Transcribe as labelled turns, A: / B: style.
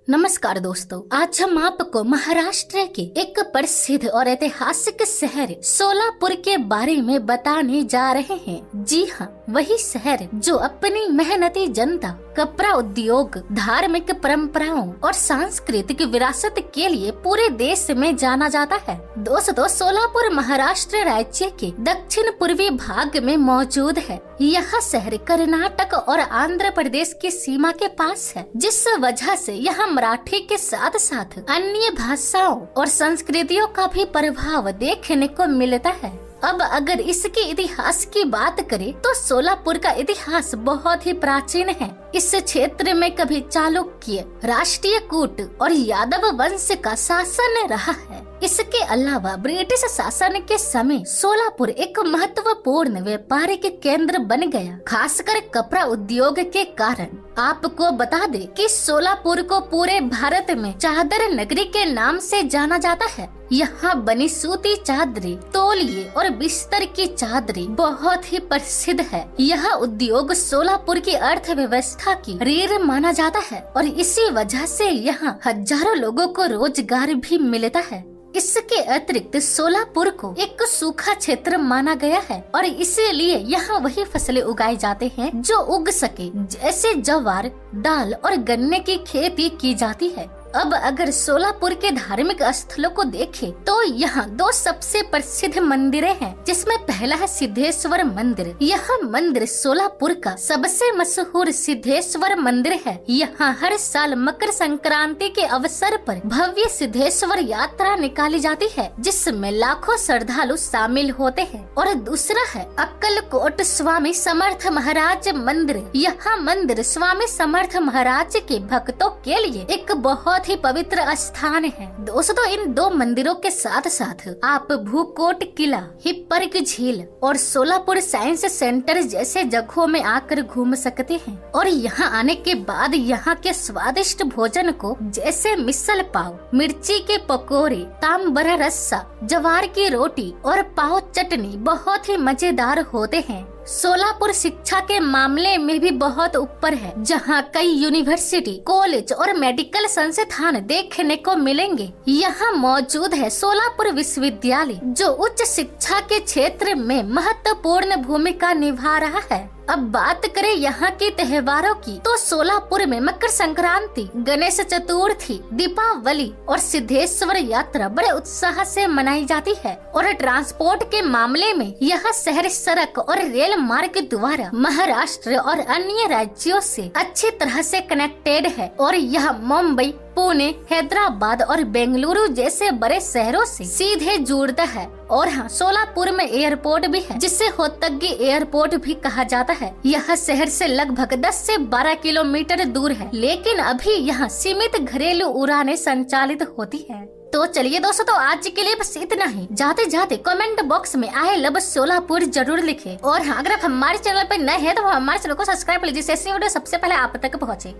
A: नमस्कार दोस्तों, आज हम आपको महाराष्ट्र के एक प्रसिद्ध और ऐतिहासिक शहर सोलापुर के बारे में बताने जा रहे हैं। जी हाँ, वही शहर जो अपनी मेहनती जनता, कपड़ा उद्योग, धार्मिक परंपराओं और सांस्कृतिक विरासत के लिए पूरे देश में जाना जाता है। दोस्तों, सोलापुर महाराष्ट्र राज्य के दक्षिण पूर्वी भाग में मौजूद है। यह शहर कर्नाटक और आंध्र प्रदेश की सीमा के पास है, जिस वजह से यहाँ मराठी के साथ साथ अन्य भाषाओं और संस्कृतियों का भी प्रभाव देखने को मिलता है। अब अगर इसके इतिहास की बात करें तो सोलापुर का इतिहास बहुत ही प्राचीन है। इस क्षेत्र में कभी चालुक्य, राष्ट्रीय कूट और यादव वंश का शासन रहा है। इसके अलावा ब्रिटिश शासन के समय सोलापुर एक महत्वपूर्ण व्यापारिक केंद्र बन गया, खासकर कपड़ा उद्योग के कारण। आपको बता दें कि सोलापुर को पूरे भारत में चादर नगरी के नाम से जाना जाता है। यहाँ बनी सूती चादरें, तौलिए और बिस्तर की चादरें बहुत ही प्रसिद्ध है। यह उद्योग सोलापुर की अर्थव्यवस्था की रीढ़ माना जाता है और इसी वजह से यहाँ हजारों लोगों को रोजगार भी मिलता है। इसके अतिरिक्त सोलापुर को एक सूखा क्षेत्र माना गया है और इसीलिए यहाँ वही फसलें उगाई जाते हैं जो उग सके, जैसे ज्वार, दाल और गन्ने की खेती की जाती है। अब अगर सोलापुर के धार्मिक स्थलों को देखें तो यहाँ दो सबसे प्रसिद्ध मंदिरें हैं, जिसमें पहला है सिद्धेश्वर मंदिर। यह मंदिर सोलापुर का सबसे मशहूर सिद्धेश्वर मंदिर है। यहाँ हर साल मकर संक्रांति के अवसर पर भव्य सिद्धेश्वर यात्रा निकाली जाती है, जिसमें लाखों श्रद्धालु शामिल होते हैं। और दूसरा है अक्कलकोट स्वामी समर्थ महाराज मंदिर। यह मंदिर स्वामी समर्थ महाराज के भक्तों के लिए एक बहुत ही पवित्र स्थान है। दोस्तों, इन दो मंदिरों के साथ साथ आप भूकोट किला, हिप्परक झील और सोलापुर साइंस सेंटर जैसे जगहों में आकर घूम सकते हैं। और यहाँ आने के बाद यहाँ के स्वादिष्ट भोजन को, जैसे मिसल पाव, मिर्ची के पकोड़े, तांबरा रस्सा, ज्वार की रोटी और पाव चटनी बहुत ही मजेदार होते हैं। सोलापुर शिक्षा के मामले में भी बहुत ऊपर है, जहाँ कई यूनिवर्सिटी, कॉलेज और मेडिकल संस्थान देखने को मिलेंगे। यहाँ मौजूद है सोलापुर विश्वविद्यालय, जो उच्च शिक्षा के क्षेत्र में महत्वपूर्ण भूमिका निभा रहा है। अब बात करें यहाँ के त्योहारों की, तो सोलापुर में मकर संक्रांति, गणेश चतुर्थी, दीपावली और सिद्धेश्वर यात्रा बड़े उत्साह से मनाई जाती है। और ट्रांसपोर्ट के मामले में यह शहर सड़क और रेल मार्ग द्वारा महाराष्ट्र और अन्य राज्यों से अच्छी तरह से कनेक्टेड है। और यह मुंबई, पुणे, हैदराबाद और बेंगलुरु जैसे बड़े शहरों से सीधे जुड़ता है। और हाँ, सोलापुर में एयरपोर्ट भी है, जिसे होतगी एयरपोर्ट भी कहा जाता है। यह शहर से लगभग 10 से 12 किलोमीटर दूर है, लेकिन अभी यहाँ सीमित घरेलू उड़ानें संचालित होती है। तो चलिए दोस्तों, आज के लिए बस इतना ही। जाते जाते कमेंट बॉक्स में आई लव सोलापुर जरूर लिखें। और हाँ, अगर आप हमारे चैनल पर नए हैं तो हमारे चैनल को सब्सक्राइब लीजिए, ऐसी वीडियो सबसे पहले आप तक पहुँचे।